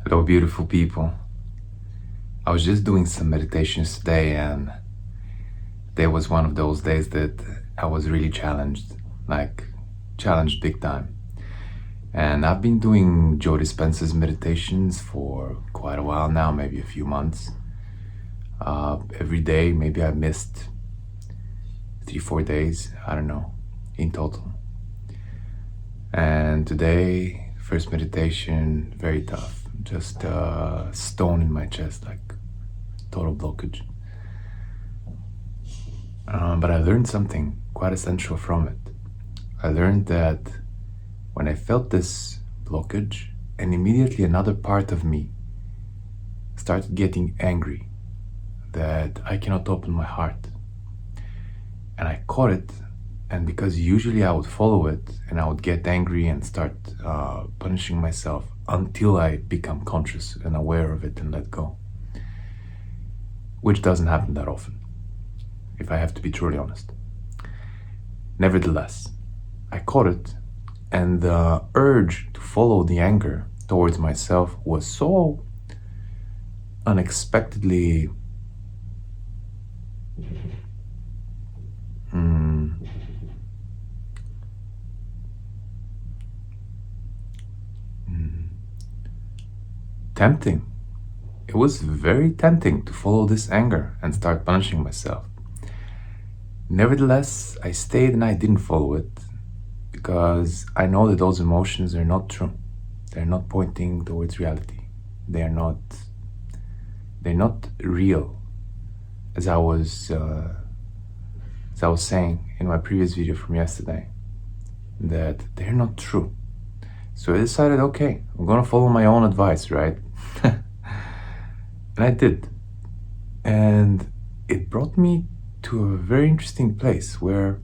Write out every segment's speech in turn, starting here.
Hello, beautiful people. I was just doing some meditations today, and there was one of those days that I was really challenged, like challenged big time. And I've been doing Joe Dispenza's meditations for quite a while now, maybe a few months. Every day, maybe I missed 3, 4 days, I don't know, in total. And today, first meditation, very tough. Just a stone in my chest, like total blockage. But I learned something quite essential from it. I learned that when I felt this blockage, and immediately another part of me started getting angry that I cannot open my heart. And I caught it, and because usually I would follow it and I would get angry and start punishing myself until I become conscious and aware of it and let go, which doesn't happen that often, if I have to be truly honest. Nevertheless, I caught it, and the urge to follow the anger towards myself was so unexpectedly tempting. It was very tempting to follow this anger and start punishing myself. Nevertheless, I stayed and I didn't follow it because I know that those emotions are not true. They're not pointing towards reality. They're not real, as I was saying in my previous video from yesterday, that they're not true. So I decided, okay, I'm gonna follow my own advice, right? And I did. And it brought me to a very interesting place where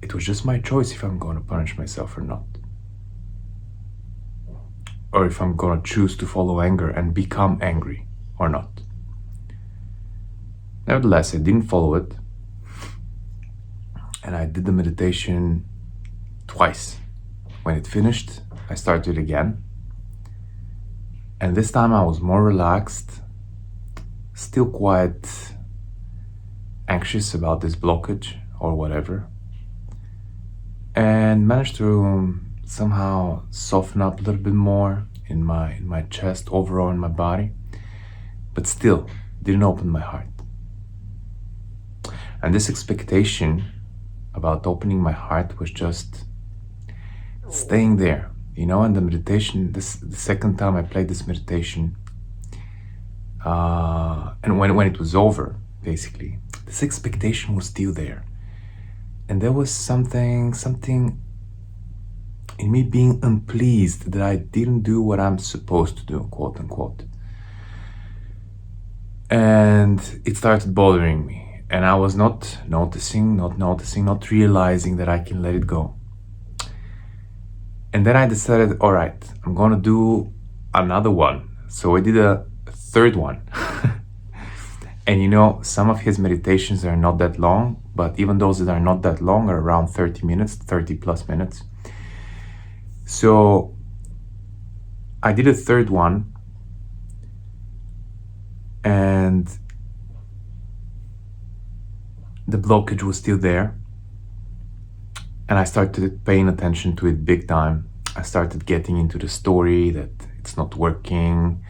it was just my choice if I'm gonna punish myself or not. Or if I'm gonna choose to follow anger and become angry or not. Nevertheless, I didn't follow it. And I did the meditation twice. When it finished, I started again. And this time I was more relaxed, still quite anxious about this blockage or whatever, and managed to somehow soften up a little bit more in my chest, overall in my body, but still didn't open my heart. And this expectation about opening my heart was just staying there, and the meditation, the second time I played this meditation, and when it was over, basically, this expectation was still there. And there was something in me being unpleased that I didn't do what I'm supposed to do, quote unquote. And it started bothering me. And I was not realizing that I can let it go. And then I decided, all right, I'm gonna do another one. So I did a third one. And some of his meditations are not that long, but even those that are not that long are around 30 minutes, 30 plus minutes. So I did a third one, and the blockage was still there. And I started paying attention to it big time. I started getting into the story that it's not working.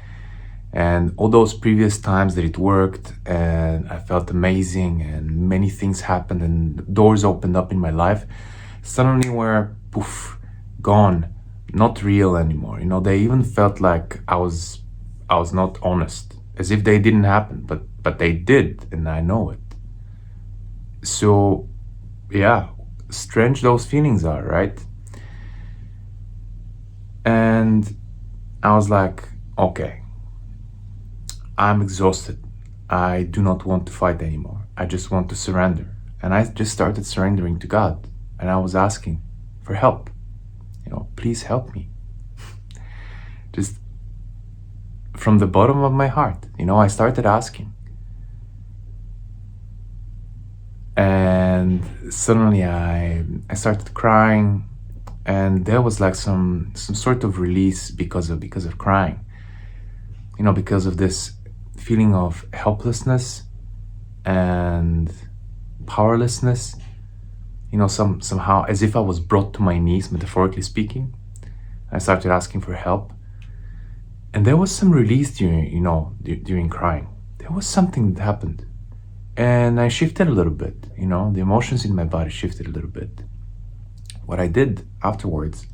And all those previous times that it worked and I felt amazing and many things happened and doors opened up in my life, suddenly were poof, gone, not real anymore. They even felt like I was not honest, as if they didn't happen, but they did, and I know it. So yeah, strange those feelings are, right? And I was like, okay, I'm exhausted. I do not want to fight anymore. I just want to surrender. And I just started surrendering to God. And I was asking for help. Please help me. Just from the bottom of my heart, I started asking. And suddenly I started crying, and there was like some sort of release because of crying. because of this feeling of helplessness and powerlessness, somehow as if I was brought to my knees, metaphorically speaking. I started asking for help. And there was some release during crying. There was something that happened. And I shifted a little bit, the emotions in my body shifted a little bit. What I did afterwards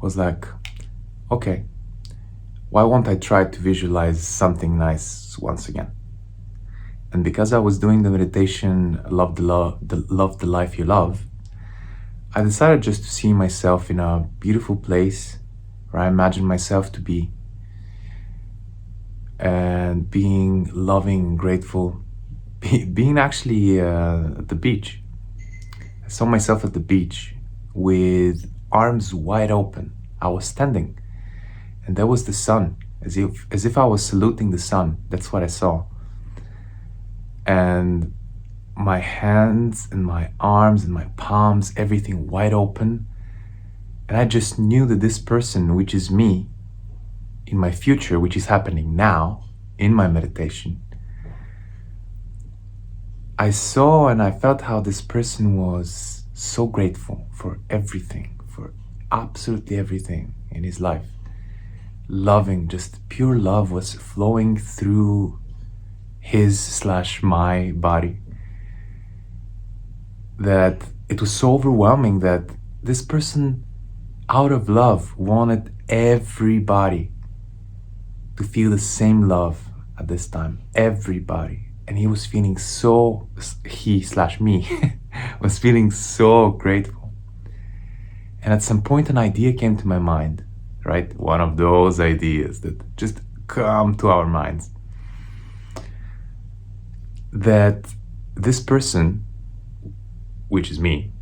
was like, okay, why won't I try to visualize something nice once again? And because I was doing the meditation, love the life you love, I decided just to see myself in a beautiful place where I imagine myself to be, and being loving, grateful, being actually at the beach. I saw myself at the beach with arms wide open. I was standing, and there was the sun, as if I was saluting the sun. That's what I saw. And my hands and my arms and my palms, everything wide open. And I just knew that this person, which is me, in my future, which is happening now in my meditation, I saw and I felt how this person was so grateful for everything, for absolutely everything in his life. Loving, just pure love was flowing through his/my body. That it was so overwhelming that this person, out of love, wanted everybody to feel the same love at this time. Everybody. And he was feeling so, he/me, was feeling so grateful. And at some point an idea came to my mind, right? One of those ideas that just come to our minds. That this person, which is me,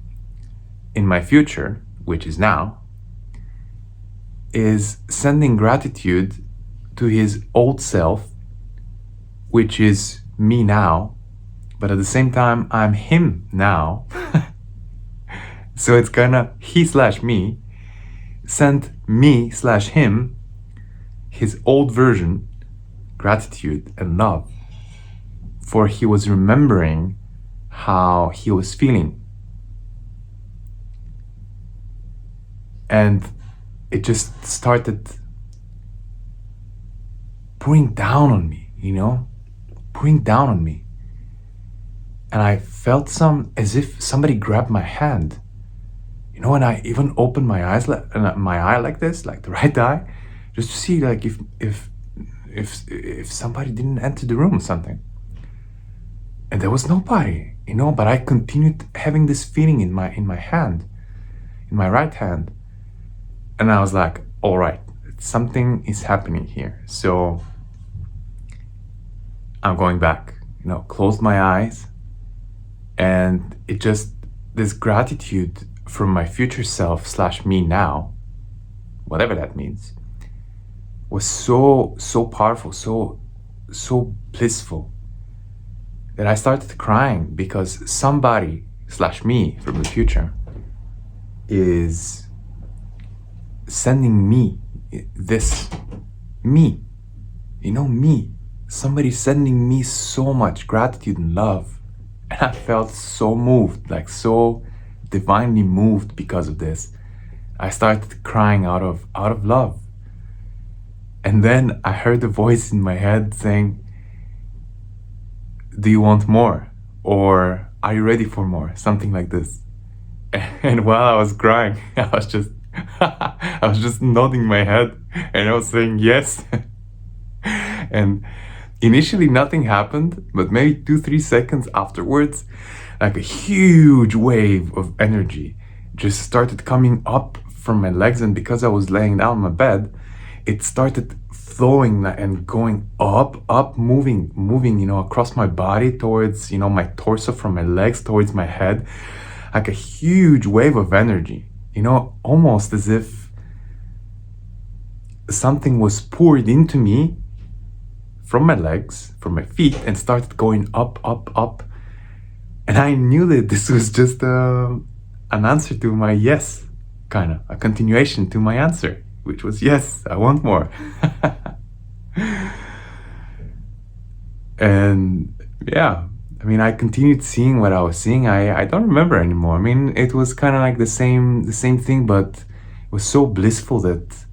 in my future, which is now, is sending gratitude to his old self, which is me now, but at the same time, I'm him now. So it's gonna, he/me, sent me/him, his old version, gratitude and love, for he was remembering how he was feeling. And it just started pouring down on me, pouring down on me. And I felt as if somebody grabbed my hand, and I even opened my eyes, my eye like this, like the right eye, just to see like if somebody didn't enter the room or something. And there was nobody, but I continued having this feeling in my hand, in my right hand. And I was like, all right, something is happening here. So I'm going back, closed my eyes, and it just, this gratitude from my future self/me now, whatever that means, was so powerful, so blissful, that I started crying because somebody/me from the future is sending me this, me, me. Somebody sending me so much gratitude and love. And I felt so moved, like so divinely moved because of this. I started crying out of love. And then I heard a voice in my head saying, do you want more? Or are you ready for more? Something like this. And while I was crying, I was just nodding my head and I was saying yes. And initially nothing happened, but maybe 2-3 seconds afterwards, like a huge wave of energy just started coming up from my legs. And because I was laying down on my bed, it started flowing and going up, moving, across my body towards, my torso, from my legs towards my head, like a huge wave of energy, almost as if something was poured into me from my legs, from my feet, and started going up. And I knew that this was just an answer to my yes, kind of a continuation to my answer, which was yes, I want more. And yeah, I mean, I continued seeing what I was seeing. I don't remember anymore. I mean, it was kind of like the same thing, but it was so blissful that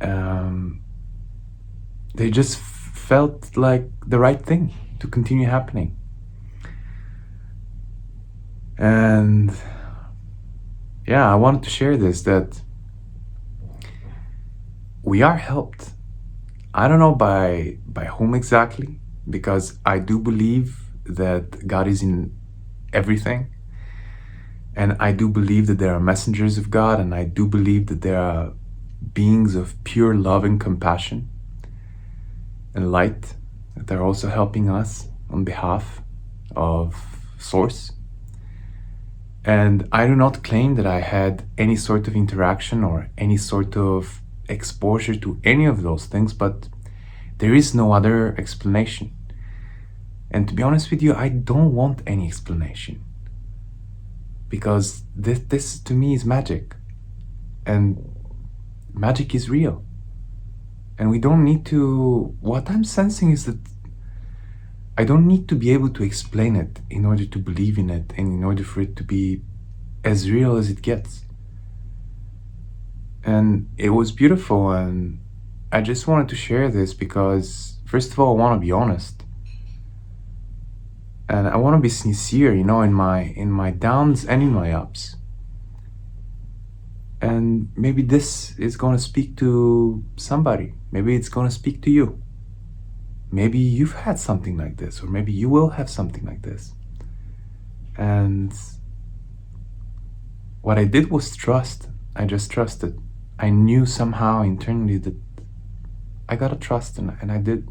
um, they just felt like the right thing to continue happening. And yeah, I wanted to share this, that we are helped. I don't know by whom exactly, because I do believe that God is in everything. And I do believe that there are messengers of God, and I do believe that there are beings of pure love and compassion and light that are also helping us on behalf of Source. And I do not claim that I had any sort of interaction or any sort of exposure to any of those things, but there is no other explanation. And to be honest with you, I don't want any explanation, because this to me is magic, and magic is real. And we don't need to, what I'm sensing is that I don't need to be able to explain it in order to believe in it and in order for it to be as real as it gets. And it was beautiful, and I just wanted to share this because, first of all, I want to be honest. And I want to be sincere, in my downs and in my ups. And maybe this is going to speak to somebody. Maybe it's going to speak to you. Maybe you've had something like this, or maybe you will have something like this. And what I did was trust. I just trusted. I knew somehow internally that I gotta trust, and I did.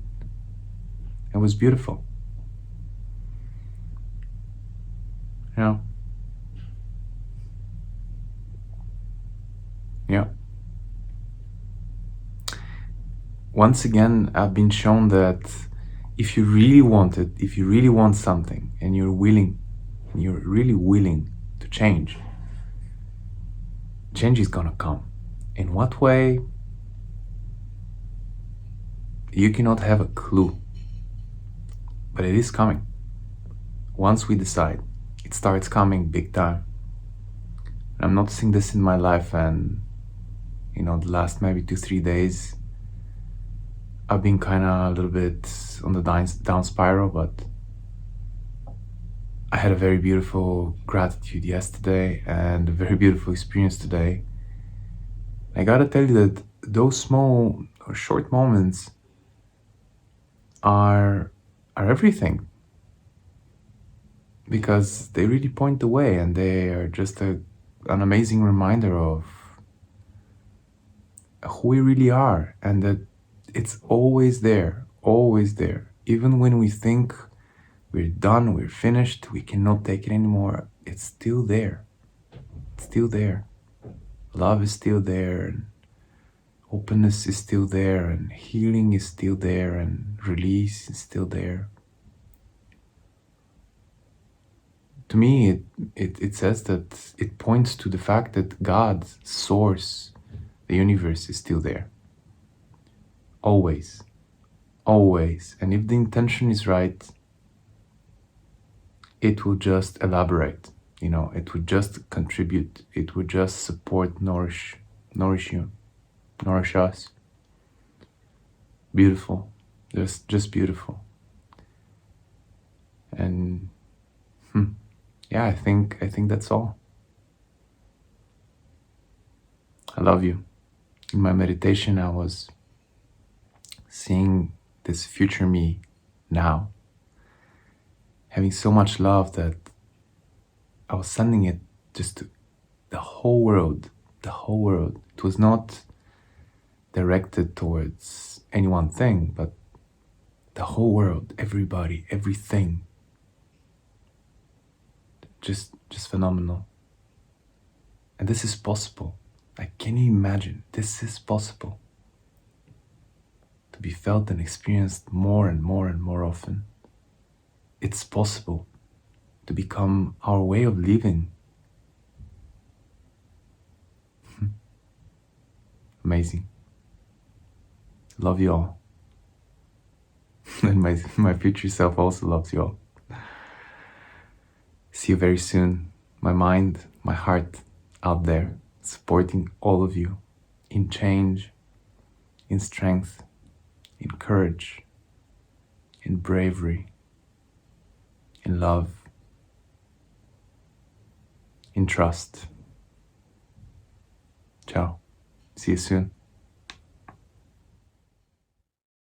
It was beautiful. You know? Yeah. Once again, I've been shown that if you really want it, if you really want something, and you're really willing to change, change is gonna come. In what way? You cannot have a clue, but it is coming. Once we decide, it starts coming big time. And I'm noticing this in my life, and the last maybe 2-3 days, I've been kind of a little bit on the down spiral, but I had a very beautiful gratitude yesterday and a very beautiful experience today. I gotta tell you that those small or short moments are everything, because they really point the way, and they are just an amazing reminder of who we really are, and that it's always there, even when we think we're done, we're finished, we cannot take it anymore. It's still there. It's still there. Love is still there, and openness is still there, and healing is still there, and release is still there. To me, it says that it points to the fact that God, Source, the universe, is still there. Always. Always. And if the intention is right, it will just elaborate. It would just contribute. It would just support, nourish you, nourish us. Beautiful. Just beautiful. And yeah, I think that's all. I love you. In my meditation, I was seeing this future me now, having so much love that I was sending it just to the whole world. The whole world. It was not directed towards any one thing, but the whole world, everybody, everything. Just phenomenal. And this is possible. Like, can you imagine? This is possible to be felt and experienced more and more and more often. It's possible to become our way of living. Amazing. Love you all. And my future self also loves you all. See you very soon. My mind, my heart out there, supporting all of you in change, in strength, in courage, in bravery, in love, in trust. Ciao. See you soon.